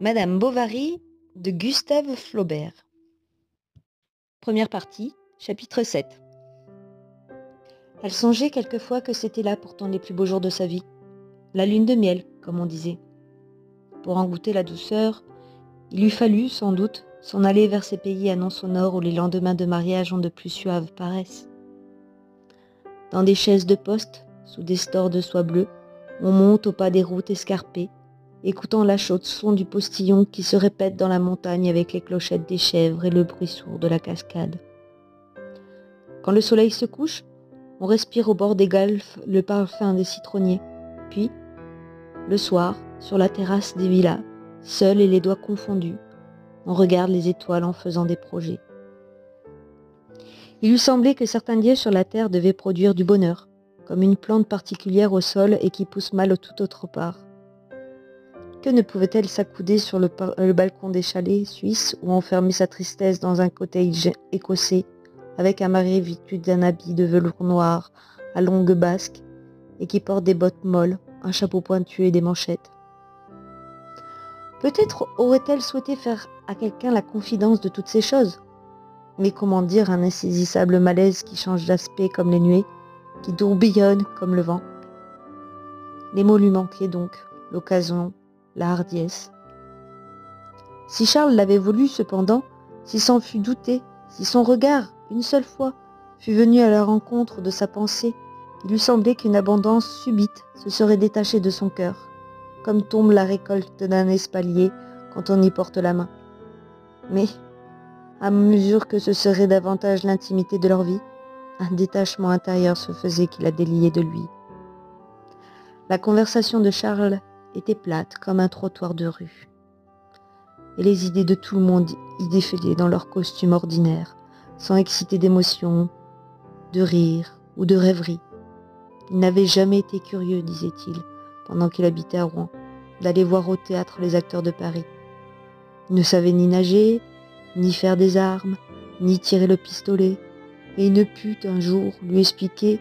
Madame Bovary de Gustave Flaubert. Première partie, chapitre 7. Elle songeait quelquefois que c'était là pourtant les plus beaux jours de sa vie. La lune de miel, comme on disait. Pour en goûter la douceur, il lui fallut, sans doute, s'en aller vers ces pays à noms sonores où les lendemains de mariage ont de plus suaves paresses. Dans des chaises de poste, sous des stores de soie bleue, on monte au pas des routes escarpées, écoutant la chaude son du postillon qui se répète dans la montagne avec les clochettes des chèvres et le bruit sourd de la cascade. Quand le soleil se couche, on respire au bord des golfes le parfum des citronniers. Puis, le soir, sur la terrasse des villas, seul et les doigts confondus, on regarde les étoiles en faisant des projets. Il lui semblait que certains lieux sur la terre devaient produire du bonheur, comme une plante particulière au sol et qui pousse mal tout autre part. Que ne pouvait-elle s'accouder sur le balcon des chalets suisses ou enfermer sa tristesse dans un cottage écossais avec un mari vêtu d'un habit de velours noir à longues basques et qui porte des bottes molles, un chapeau pointu et des manchettes. Peut-être aurait-elle souhaité faire à quelqu'un la confidence de toutes ces choses. Mais comment dire un insaisissable malaise qui change d'aspect comme les nuées, qui tourbillonne comme le vent. Les mots lui manquaient donc, l'occasion, la hardiesse. Si Charles l'avait voulu cependant, s'il s'en fût douté, si son regard, une seule fois, fût venu à la rencontre de sa pensée, il lui semblait qu'une abondance subite se serait détachée de son cœur, comme tombe la récolte d'un espalier quand on y porte la main. Mais, à mesure que ce serait davantage l'intimité de leur vie, un détachement intérieur se faisait qui la déliait de lui. La conversation de Charles était plate comme un trottoir de rue. Et les idées de tout le monde y défilaient dans leur costume ordinaire, sans exciter d'émotion, de rire ou de rêverie. Il n'avait jamais été curieux, disait-il, pendant qu'il habitait à Rouen, d'aller voir au théâtre les acteurs de Paris. Il ne savait ni nager, ni faire des armes, ni tirer le pistolet, et il ne put un jour lui expliquer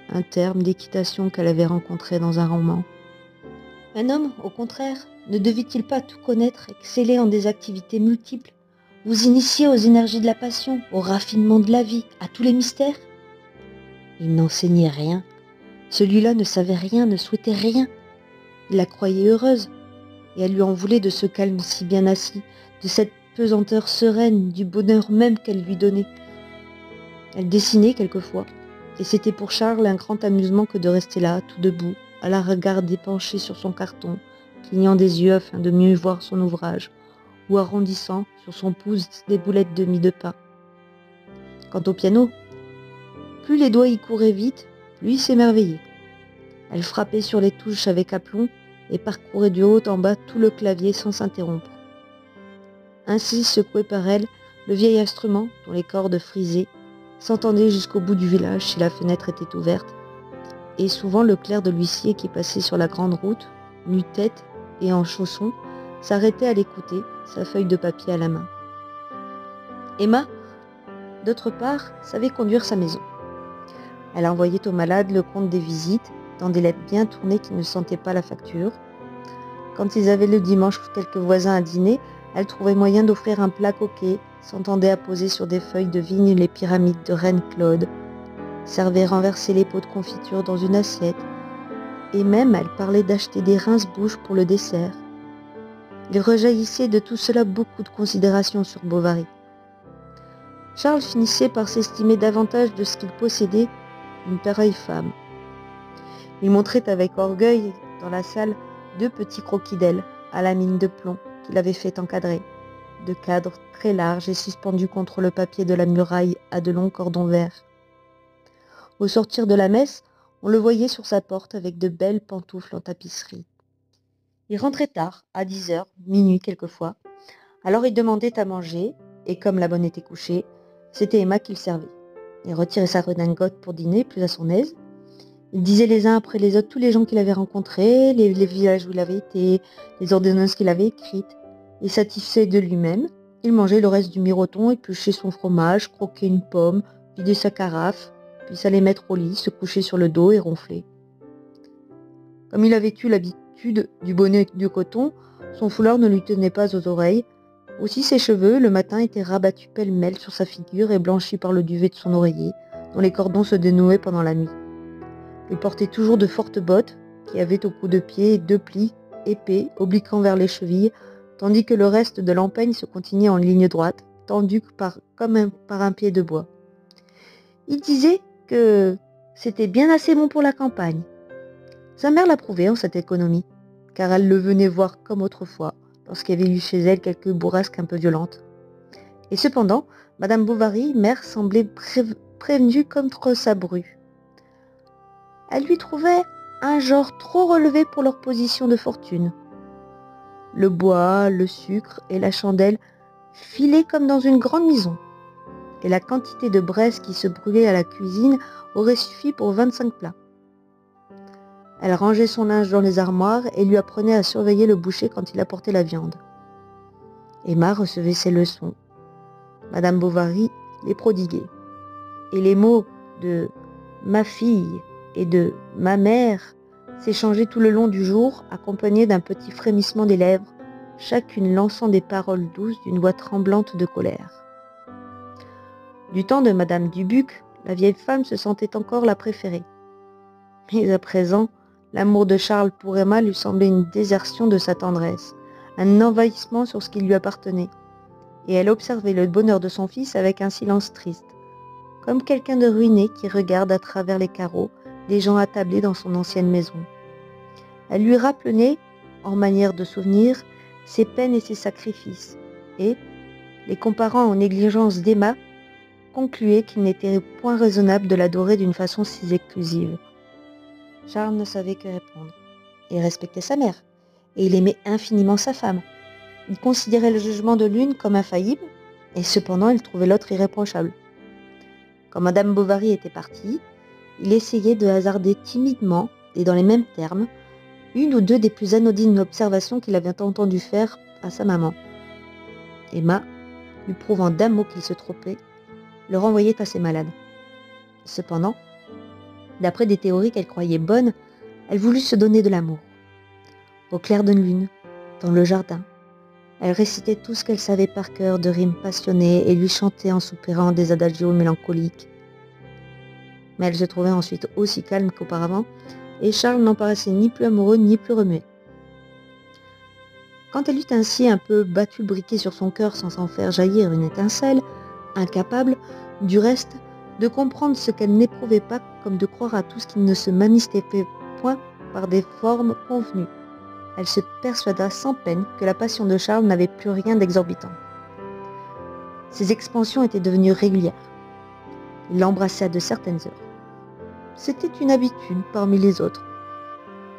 un terme d'équitation qu'elle avait rencontré dans un roman. Un homme, au contraire, ne devait-il pas tout connaître, exceller en des activités multiples, vous initier aux énergies de la passion, au raffinement de la vie, à tous les mystères? Il n'enseignait rien. Celui-là ne savait rien, ne souhaitait rien. Il la croyait heureuse, et elle lui en voulait de ce calme si bien assis, de cette pesanteur sereine, du bonheur même qu'elle lui donnait. Elle dessinait quelquefois, et c'était pour Charles un grand amusement que de rester là, tout debout, à la regarder penchée sur son carton, clignant des yeux afin de mieux voir son ouvrage, ou arrondissant sur son pouce des boulettes de mie de pain. Quant au piano, plus les doigts y couraient vite, plus il s'émerveillait. Elle frappait sur les touches avec aplomb et parcourait du haut en bas tout le clavier sans s'interrompre. Ainsi secoué par elle, le vieil instrument, dont les cordes frisaient, s'entendait jusqu'au bout du village si la fenêtre était ouverte, et souvent le clerc de l'huissier qui passait sur la grande route, nu-tête et en chaussons, s'arrêtait à l'écouter, sa feuille de papier à la main. Emma, d'autre part, savait conduire sa maison. Elle envoyait aux malades le compte des visites, dans des lettres bien tournées qui ne sentaient pas la facture. Quand ils avaient le dimanche quelques voisins à dîner, elle trouvait moyen d'offrir un plat coquet, s'entendait à poser sur des feuilles de vigne les pyramides de Reine Claude, servait renverser les pots de confiture dans une assiette, et même elle parlait d'acheter des rince-bouches pour le dessert. Il rejaillissait de tout cela beaucoup de considération sur Bovary. Charles finissait par s'estimer davantage de ce qu'il possédait une pareille femme. Il montrait avec orgueil dans la salle 2 petits croquis d'elle à la mine de plomb qu'il avait fait encadrer, de cadres très larges et suspendus contre le papier de la muraille à de longs cordons verts. Au sortir de la messe, on le voyait sur sa porte avec de belles pantoufles en tapisserie. Il rentrait tard, à 10h, minuit quelquefois. Alors il demandait à manger, et comme la bonne était couchée, c'était Emma qui le servait. Il retirait sa redingote pour dîner, plus à son aise. Il disait les uns après les autres tous les gens qu'il avait rencontrés, les villages où il avait été, les ordonnances qu'il avait écrites. Et satisfait de lui-même, il mangeait le reste du miroton, épluchait son fromage, croquait une pomme, vidait sa carafe, puis s'allait mettre au lit, se coucher sur le dos et ronfler. Comme il avait eu l'habitude du bonnet et du coton, Son foulard ne lui tenait pas aux oreilles. Aussi ses cheveux, le matin, étaient rabattus pêle-mêle sur sa figure et blanchis par le duvet de son oreiller, dont les cordons se dénouaient pendant la nuit. Il portait toujours de fortes bottes, qui avaient au cou de pied 2 plis épais, obliquant vers les chevilles, tandis que le reste de l'empeigne se continuait en ligne droite, tendu par un pied de bois. Il disait que c'était bien assez bon pour la campagne. Sa mère l'approuvait en cette économie, car elle le venait voir comme autrefois, lorsqu'il y avait eu chez elle quelques bourrasques un peu violentes. Et cependant, Madame Bovary, mère, semblait prévenue contre sa bru. Elle lui trouvait un genre trop relevé pour leur position de fortune. Le bois, le sucre et la chandelle filaient comme dans une grande maison, et la quantité de braise qui se brûlait à la cuisine aurait suffi pour 25 plats. Elle rangeait son linge dans les armoires et lui apprenait à surveiller le boucher quand il apportait la viande. Emma recevait ses leçons. Madame Bovary les prodiguait. Et les mots de « ma fille » et de « ma mère » s'échangeaient tout le long du jour, accompagnés d'un petit frémissement des lèvres, chacune lançant des paroles douces d'une voix tremblante de colère. Du temps de Madame Dubuc, la vieille femme se sentait encore la préférée. Mais à présent, l'amour de Charles pour Emma lui semblait une désertion de sa tendresse, un envahissement sur ce qui lui appartenait, et elle observait le bonheur de son fils avec un silence triste, comme quelqu'un de ruiné qui regarde à travers les carreaux des gens attablés dans son ancienne maison. Elle lui rappelait, en manière de souvenir, ses peines et ses sacrifices, et, les comparant aux négligences d'Emma, concluait qu'il n'était point raisonnable de l'adorer d'une façon si exclusive. Charles ne savait que répondre. Il respectait sa mère, et il aimait infiniment sa femme. Il considérait le jugement de l'une comme infaillible, et cependant il trouvait l'autre irréprochable. Quand Madame Bovary était partie, il essayait de hasarder timidement, et dans les mêmes termes, une ou deux des plus anodines observations qu'il avait entendu faire à sa maman. Emma, lui prouvant d'un mot qu'il se trompait, le renvoyait assez malade. Cependant, d'après des théories qu'elle croyait bonnes, elle voulut se donner de l'amour. Au clair de lune, dans le jardin, elle récitait tout ce qu'elle savait par cœur de rimes passionnées et lui chantait en soupirant des adagios mélancoliques. Mais elle se trouvait ensuite aussi calme qu'auparavant, et Charles n'en paraissait ni plus amoureux ni plus remué. Quand elle eut ainsi un peu battu le briquet sur son cœur sans en faire jaillir une étincelle, incapable, du reste, de comprendre ce qu'elle n'éprouvait pas comme de croire à tout ce qui ne se manifestait point par des formes convenues, elle se persuada sans peine que la passion de Charles n'avait plus rien d'exorbitant. Ses expansions étaient devenues régulières. Il l'embrassait à de certaines heures. C'était une habitude parmi les autres.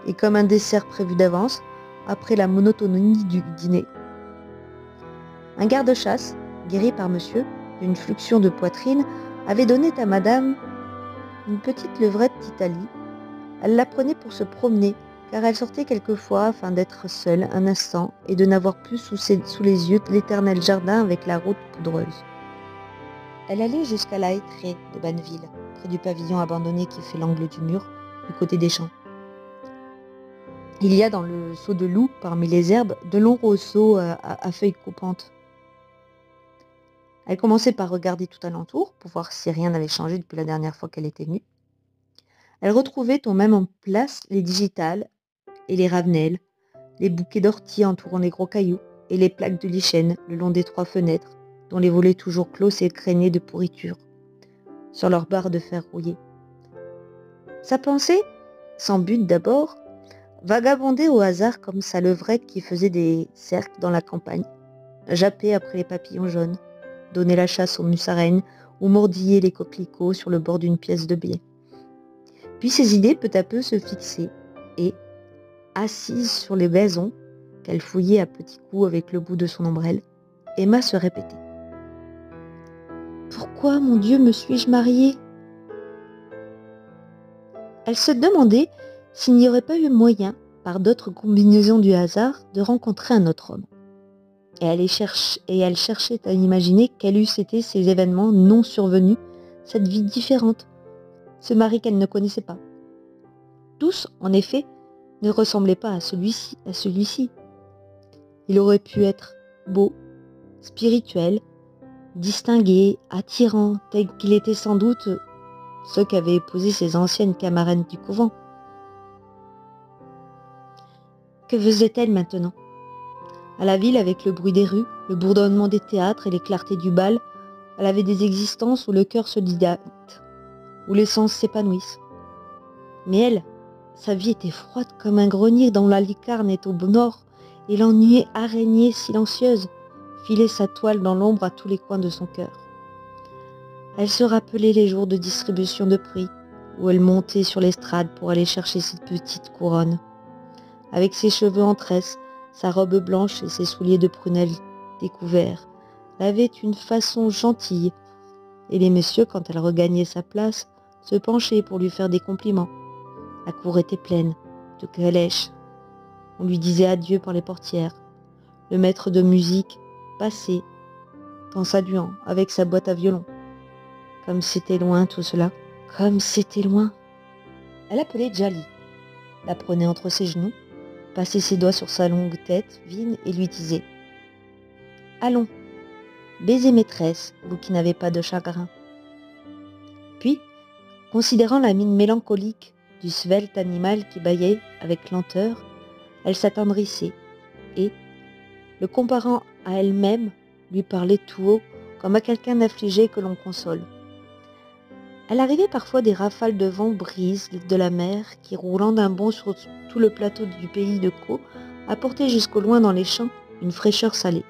Et comme un dessert prévu d'avance, après la monotonie du dîner. Un garde-chasse, guéri par monsieur, d'une fluxion de poitrine, avait donné à madame une petite levrette d'Italie. Elle la prenait pour se promener, car elle sortait quelquefois afin d'être seule un instant et de n'avoir plus sous les yeux l'éternel jardin avec la route poudreuse. Elle allait jusqu'à la hêtraie de Banneville, près du pavillon abandonné qui fait l'angle du mur, du côté des champs. Il y a dans le saut de loup, parmi les herbes, de longs roseaux à feuilles coupantes. Elle commençait par regarder tout alentour, pour voir si rien n'avait changé depuis la dernière fois qu'elle était venue. Elle retrouvait au même en place les digitales et les ravenelles, les bouquets d'orties entourant les gros cailloux, et les plaques de lichen le long des 3 fenêtres, dont les volets toujours clos s'écraignaient de pourriture, sur leurs barres de fer rouillées. Sa pensée, sans but d'abord, vagabondait au hasard comme sa levrette qui faisait des cercles dans la campagne, jappait après les papillons jaunes, donnait la chasse aux musaraignes ou mordillait les coquelicots sur le bord d'une pièce de biais. Puis ses idées peu à peu se fixaient et, assise sur les vaisons, qu'elle fouillait à petits coups avec le bout de son ombrelle, Emma se répétait. « Pourquoi, mon Dieu, me suis-je mariée ?» Elle se demandait s'il n'y aurait pas eu moyen, par d'autres combinaisons du hasard, de rencontrer un autre homme. Et elle cherchait à imaginer quels eussent été ces événements non survenus, cette vie différente, ce mari qu'elle ne connaissait pas. Tous, en effet, ne ressemblaient pas à celui-ci. Il aurait pu être beau, spirituel, distingué, attirant, tel qu'il était sans doute ce qu'avaient épousé ses anciennes camarades du couvent. Que faisait-elle maintenant? À la ville, avec le bruit des rues, le bourdonnement des théâtres et les clartés du bal, elle avait des existences où le cœur se dilate, où les sens s'épanouissent. Mais elle, sa vie était froide comme un grenier dont la lucarne est au nord, et l'ennui araignée silencieuse filait sa toile dans l'ombre à tous les coins de son cœur. Elle se rappelait les jours de distribution de prix, où elle montait sur l'estrade pour aller chercher cette petite couronne. Avec ses cheveux en tresse, sa robe blanche et ses souliers de prunelle découverts, elle avait une façon gentille, et les messieurs, quand elle regagnait sa place, se penchaient pour lui faire des compliments. La cour était pleine de calèches. On lui disait adieu par les portières. Le maître de musique passait, en saluant, avec sa boîte à violon. Comme c'était loin tout cela, comme c'était loin. Elle appelait Djali, la prenait entre ses genoux, passait ses doigts sur sa longue tête vide et lui disait « Allons, baisez maîtresse, vous qui n'avez pas de chagrin. » Puis, considérant la mine mélancolique du svelte animal qui bâillait avec lenteur, elle s'attendrissait et, le comparant à elle-même, lui parlait tout haut comme à quelqu'un d'affligé que l'on console. Elle arrivait parfois des rafales de vent brise de la mer qui, roulant d'un bond sur tout le plateau du pays de Caux, apportaient jusqu'au loin dans les champs une fraîcheur salée.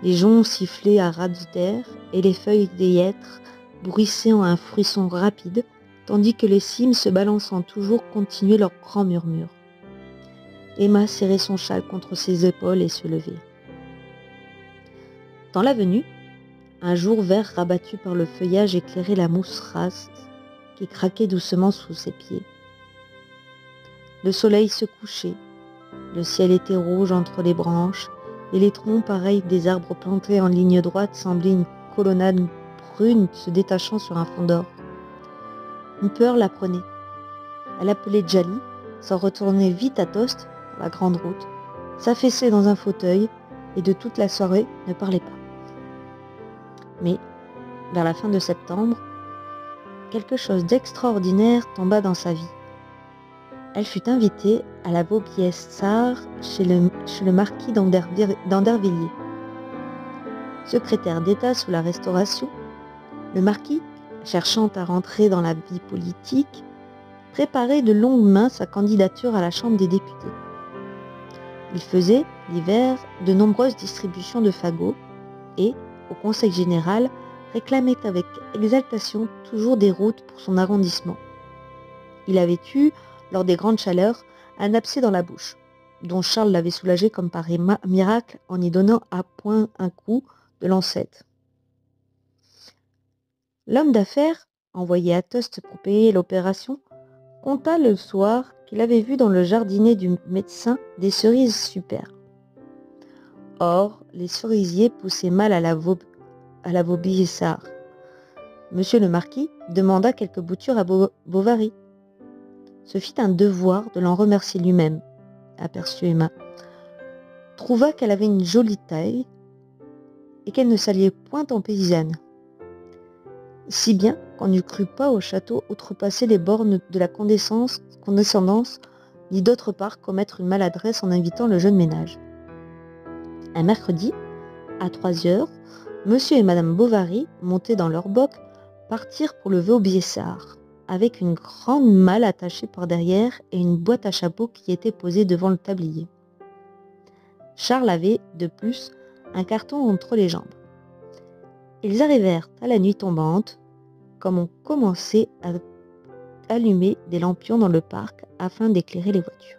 Les joncs sifflaient à ras de terre et les feuilles des hêtres bruissaient en un frisson rapide, tandis que les cimes se balançant toujours continuaient leur grand murmure. Emma serrait son châle contre ses épaules et se levait. Dans l'avenue, un jour vert rabattu par le feuillage éclairait la mousse rase qui craquait doucement sous ses pieds. Le soleil se couchait, le ciel était rouge entre les branches, et les troncs pareils des arbres plantés en ligne droite semblaient une colonnade brune se détachant sur un fond d'or. Une peur la prenait. Elle appelait Djali, s'en retournait vite à Tostes, dans la grande route, s'affaissait dans un fauteuil, et de toute la soirée ne parlait pas. Mais, vers la fin de septembre, quelque chose d'extraordinaire tomba dans sa vie. Elle fut invitée à la Vaubyessard chez le marquis d'Andervilliers. Secrétaire d'État sous la Restauration, le marquis, cherchant à rentrer dans la vie politique, préparait de longue main sa candidature à la Chambre des députés. Il faisait, l'hiver, de nombreuses distributions de fagots et, au Conseil général, réclamait avec exaltation toujours des routes pour son arrondissement. Il avait eu, lors des grandes chaleurs, un abcès dans la bouche, dont Charles l'avait soulagé comme par miracle en y donnant à point un coup de lancette. L'homme d'affaires, envoyé à Tostes pour payer l'opération, conta le soir qu'il avait vu dans le jardinet du médecin des cerises superbes. Or, les cerisiers poussaient mal à la Vaubyessard. Monsieur le marquis demanda quelques boutures à Bovary. Ce fit un devoir de l'en remercier lui-même, aperçut Emma. Trouva qu'elle avait une jolie taille et qu'elle ne s'alliait point en paysanne. Si bien qu'on n'eût cru pas au château outrepasser les bornes de la condescendance, ni d'autre part commettre une maladresse en invitant le jeune ménage. Un mercredi, à 3 heures, monsieur et madame Bovary, montés dans leur boc, partirent pour le Vaubyessard, avec une grande malle attachée par derrière et une boîte à chapeau qui était posée devant le tablier. Charles avait, de plus, un carton entre les jambes. Ils arrivèrent à la nuit tombante, comme on commençait à allumer des lampions dans le parc afin d'éclairer les voitures.